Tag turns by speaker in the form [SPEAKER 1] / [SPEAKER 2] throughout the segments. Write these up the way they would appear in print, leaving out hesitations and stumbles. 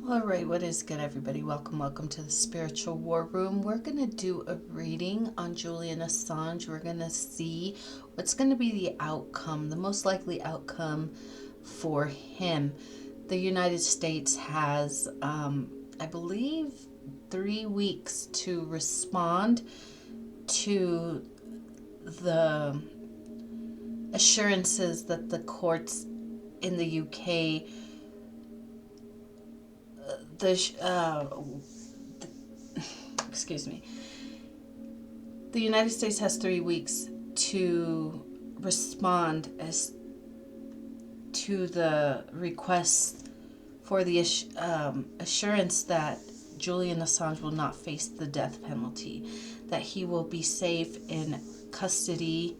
[SPEAKER 1] All right, what is good, everybody? Welcome to the Spiritual War Room. We're going to do a reading on Julian Assange. We're going to see what's going to be the outcome, the most likely outcome for him. The United States has, I believe, 3 weeks to respond to the assurances that the courts in the UK excuse me. The United States has 3 weeks to respond as to the request for the assurance that Julian Assange will not face the death penalty, that he will be safe in custody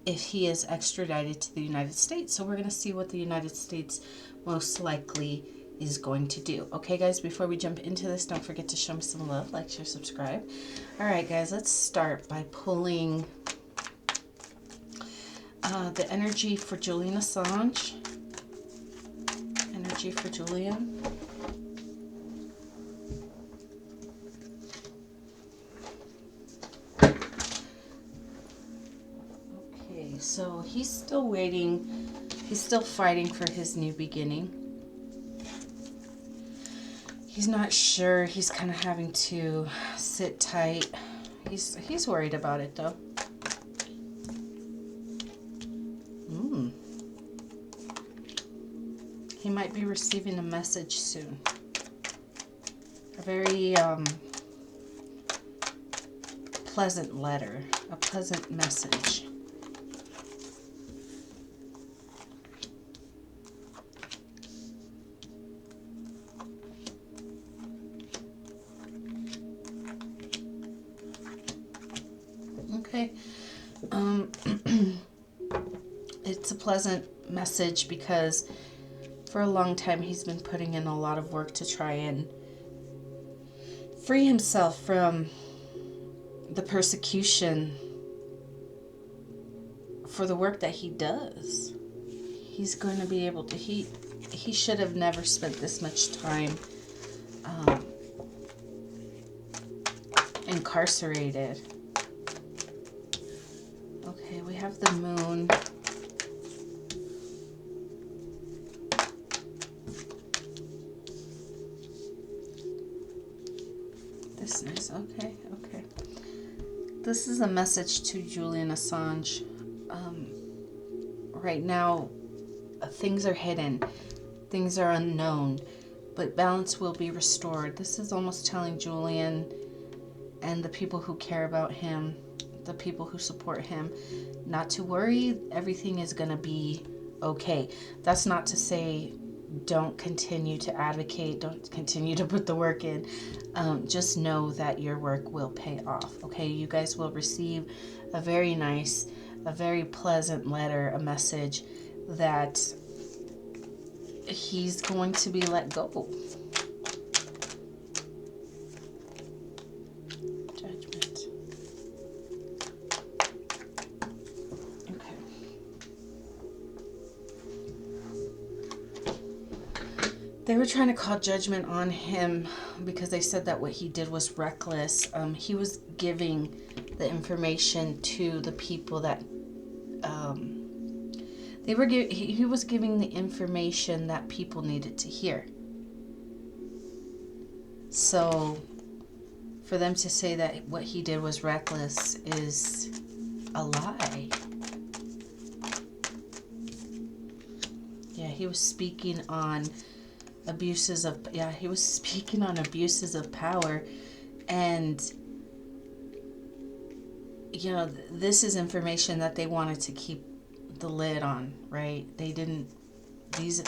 [SPEAKER 1] if he is extradited to the United States. So we're going to see what the United States most likely is going to do. Okay, guys, before we jump into this, don't forget to show me some love, like, share, subscribe. All right, guys, let's start by pulling the energy for Julian Assange. Energy for Julian. Okay, so he's still waiting. He's still fighting for his new beginning. He's not sure. He's kind of having to sit tight. He's worried about it, though. He might be receiving a message soon. A very pleasant letter. A pleasant message. Okay. It's a pleasant message because for a long time he's been putting in a lot of work to try and free himself from the persecution for the work that he does. He's going to be able to, he should have never spent this much time incarcerated. Okay, we have the moon. This is okay. This is a message to Julian Assange. Right now, things are hidden. Things are unknown, but balance will be restored. This is almost telling Julian and the people who care about him, the people who support him, not to worry. Everything is going to be okay. That's not to say don't continue to advocate, don't continue to put the work in. Just know that your work will pay off. Okay, you guys will receive a very nice, a very pleasant letter, a message that he's going to be let go. Judgment. Okay. They were trying to call judgment on him because they said that what he did was reckless. He was giving the information to the people that he was giving the information that people needed to hear. So for them to say that what he did was reckless is a lie. Yeah, he was speaking on abuses of power, and you know, this is information that they wanted to keep the lid on, right? They didn't, these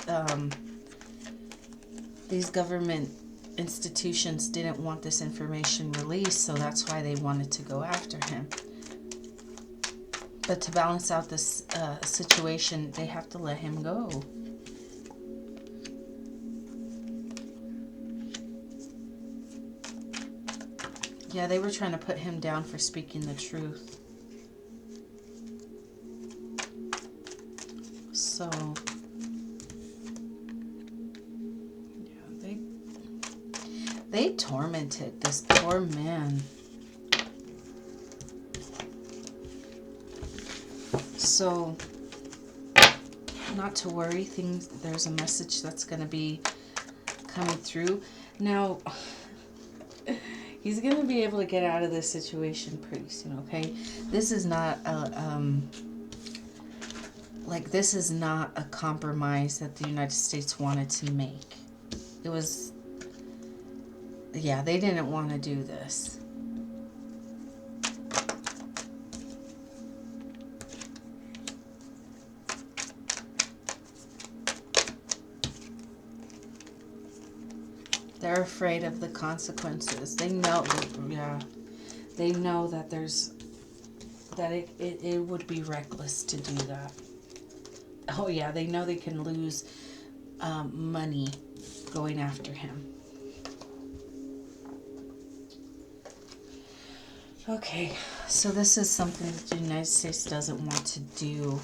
[SPEAKER 1] government institutions didn't want this information released, so that's why they wanted to go after him. But to balance out this situation, they have to let him go. Yeah, they were trying to put him down for speaking the truth. So, yeah, They tormented this poor man. So, not to worry, there's a message that's going to be coming through. Now, he's going to be able to get out of this situation pretty soon, okay? This is not this is not a compromise that the United States wanted to make. It was, yeah, they didn't want to do this. They're afraid of the consequences. They know, yeah, they know that it would be reckless to do that. Oh yeah, they know they can lose money going after him. Okay, so this is something that the United States doesn't want to do.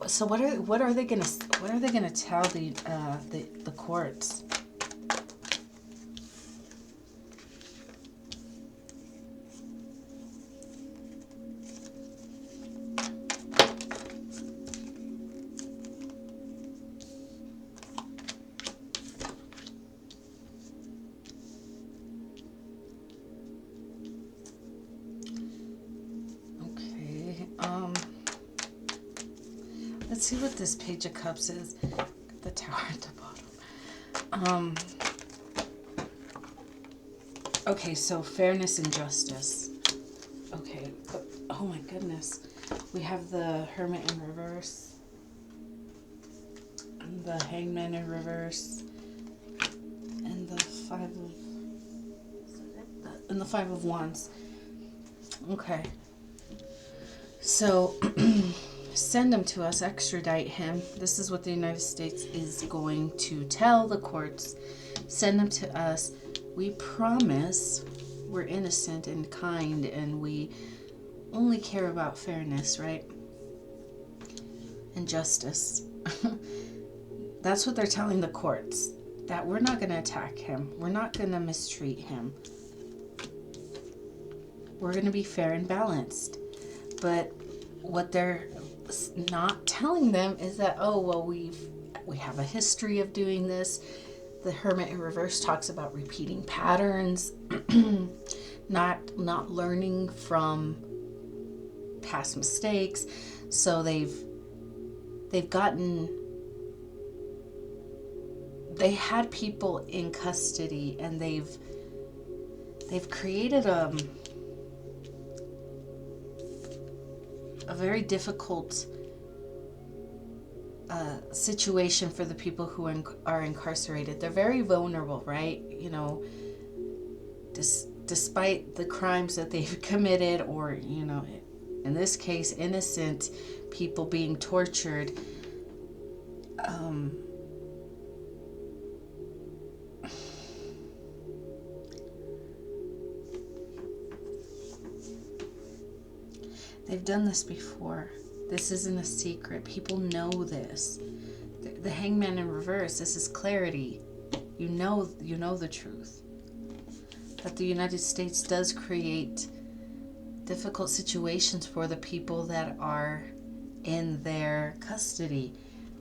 [SPEAKER 1] So what are they gonna tell the courts? Let's see what this Page of Cups is. The Tower at the bottom. Okay, so fairness and justice. Okay, oh my goodness. We have the Hermit in reverse. And the Hangman in reverse. And the Five of Wands. Okay. So send him to us, extradite him. This is what the United States is going to tell the courts. Send him to us. We promise we're innocent and kind, and we only care about fairness, right? And justice. That's what they're telling the courts. That we're not going to attack him. We're not going to mistreat him. We're going to be fair and balanced. But what they're not telling them is that, oh, well, we have a history of doing this. The Hermit in reverse talks about repeating patterns, not learning from past mistakes. So they had people in custody, and they've created a very difficult situation for the people who are incarcerated. They're very vulnerable, right? You know, despite the crimes that they've committed, or, you know, in this case, innocent people being tortured. They've done this before. This isn't a secret. People know this. The Hangman in reverse, this is clarity. You know the truth. That the United States does create difficult situations for the people that are in their custody.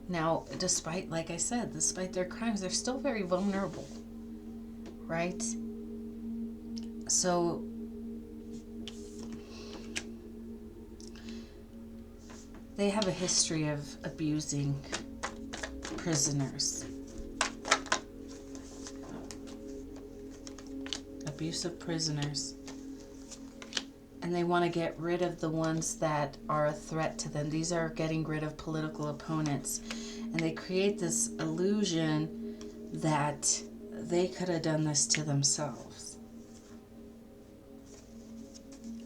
[SPEAKER 1] Now, despite, like I said, despite their crimes, they're still very vulnerable, right? So they have a history of abusing prisoners. Abuse of prisoners. And they want to get rid of the ones that are a threat to them. These are getting rid of political opponents. And they create this illusion that they could have done this to themselves.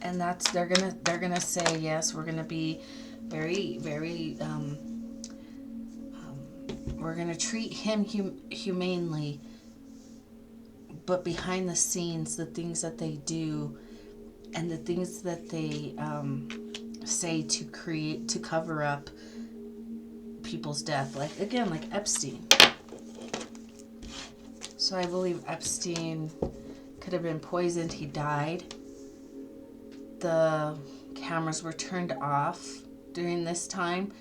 [SPEAKER 1] And they're gonna say, yes, we're gonna be very, very, we're going to treat him humanely, but behind the scenes, the things that they do and the things that they say to cover up people's death, like Epstein. So So I believe Epstein could have been poisoned. He died. The cameras were turned off during this time,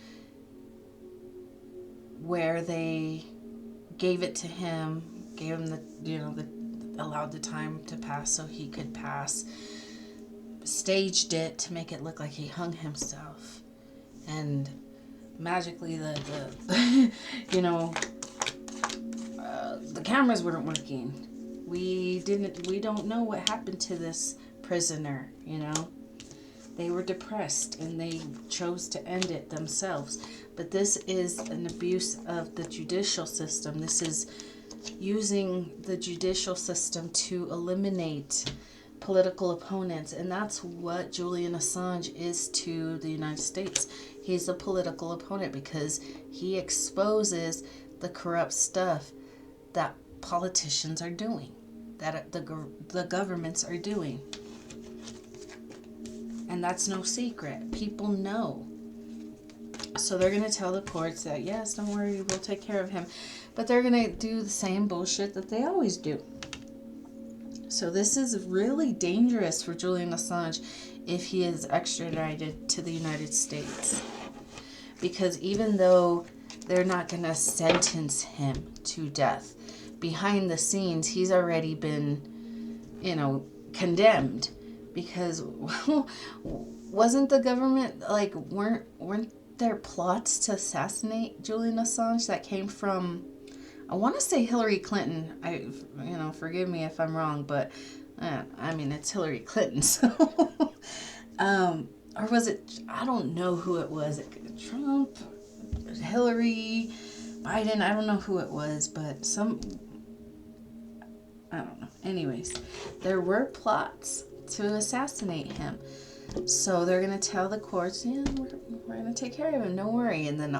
[SPEAKER 1] where they gave it to him, gave him allowed the time to pass so he could pass, staged it to make it look like he hung himself, and magically the the cameras weren't working. We don't know what happened to this prisoner, They were depressed and they chose to end it themselves. But this is an abuse of the judicial system. This is using the judicial system to eliminate political opponents. And that's what Julian Assange is to the United States. He's a political opponent because he exposes the corrupt stuff that politicians are doing, that the governments are doing. And that's no secret. People know. So they're going to tell the courts that, yes, don't worry, we'll take care of him. But they're going to do the same bullshit that they always do. So this is really dangerous for Julian Assange if he is extradited to the United States. Because even though they're not going to sentence him to death, behind the scenes, he's already been, condemned. Because wasn't the government, weren't there plots to assassinate Julian Assange that came from, I want to say Hillary Clinton. Forgive me if I'm wrong, but it's Hillary Clinton. So, or was it? I don't know who it was. Trump, Hillary, Biden. I don't know who it was, but I don't know. Anyways, there were plots to assassinate him. So they're going to tell the courts, we're going to take care of him, don't worry. And then,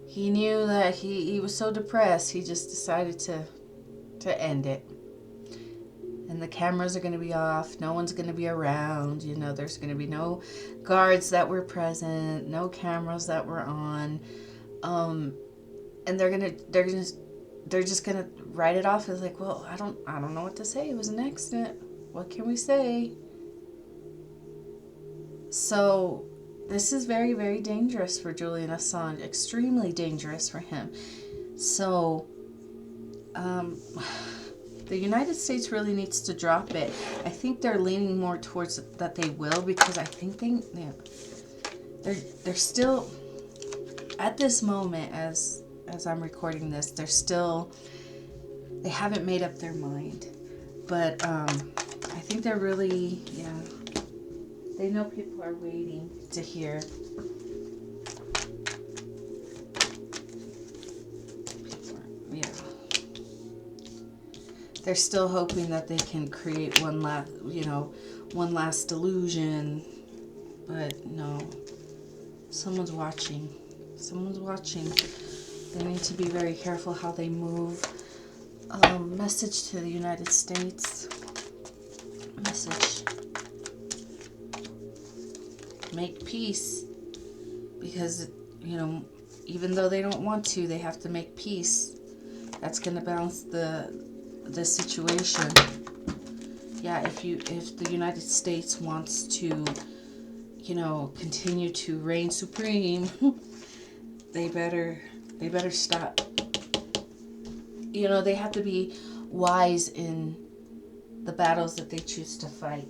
[SPEAKER 1] he knew that he was so depressed, he just decided to end it. And the cameras are going to be off, no one's going to be around, there's going to be no guards that were present, no cameras that were on. And they're just going to write it off as like, well, I don't know what to say. It was an accident. What can we say? So this is very, very dangerous for Julian Assange. Extremely dangerous for him. So the United States really needs to drop it. I think they're leaning more towards that they will, because I think they're still at this moment as I'm recording this. They haven't made up their mind. But I think they're really, they know people are waiting to hear. They're still hoping that they can create one last delusion. But no, someone's watching. They need to be very careful how they move. Message to the United States. Message. Make peace. Because, even though they don't want to, they have to make peace. That's going to balance the situation. Yeah, if the United States wants to, continue to reign supreme, they better stop. They have to be wise in the battles that they choose to fight.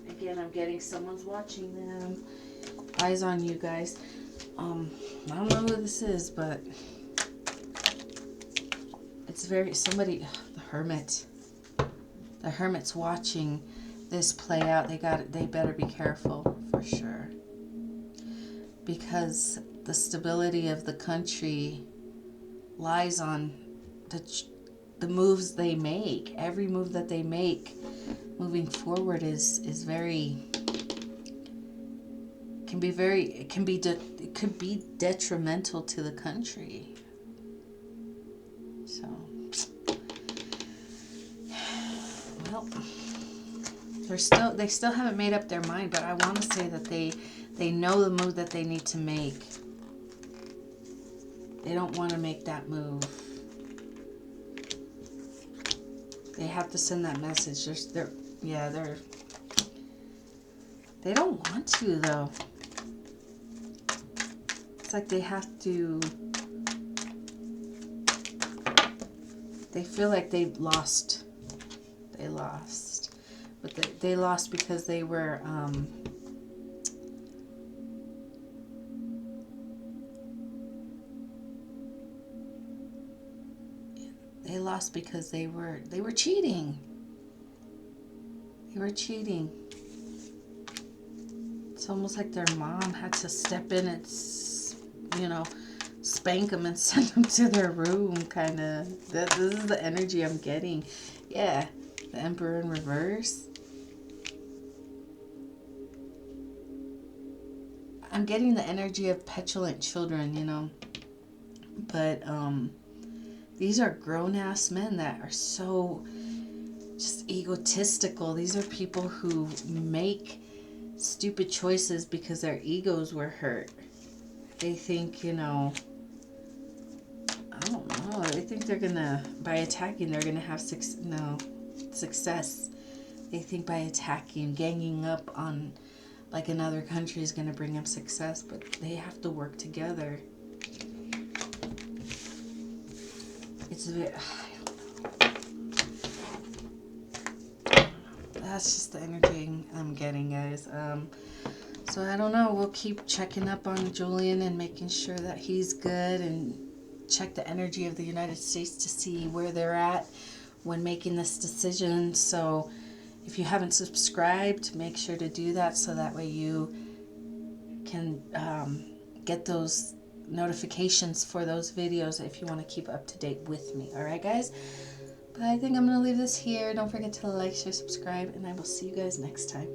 [SPEAKER 1] Again, I'm getting someone's watching them. Eyes on you guys. I don't know who this is, but it's the hermit. The hermit's watching this play out. They better be careful for sure. Because the stability of the country lies on the moves they make. Every move that they make moving forward could be detrimental to the country. So, well, they still haven't made up their mind, but I want to say that they know the move that they need to make. They don't want to make that move. They have to send that message. They don't want to, though. It's like they have to. They feel like they lost. They lost. But they lost because they were, they lost because they were cheating. They were cheating. It's almost like their mom had to step in and, you know, spank them and send them to their room, kind of. This is the energy I'm getting. Yeah, the Emperor in reverse. I'm getting the energy of petulant children, you know. But these are grown-ass men that are so just egotistical. These are people who make stupid choices because their egos were hurt. They think, you know, I don't know. They think they're gonna, by attacking, they're gonna have success. They think by attacking, ganging up on like another country is gonna bring them success, but they have to work together. It's a bit, I don't know. That's just the energy I'm getting, guys. So I don't know. We'll keep checking up on Julian and making sure that he's good, and check the energy of the United States to see where they're at when making this decision. So if you haven't subscribed, make sure to do that so that way you can get those notifications for those videos if you want to keep up to date with me. Alright, guys? But I think I'm going to leave this here. Don't forget to like, share, subscribe, and I will see you guys next time.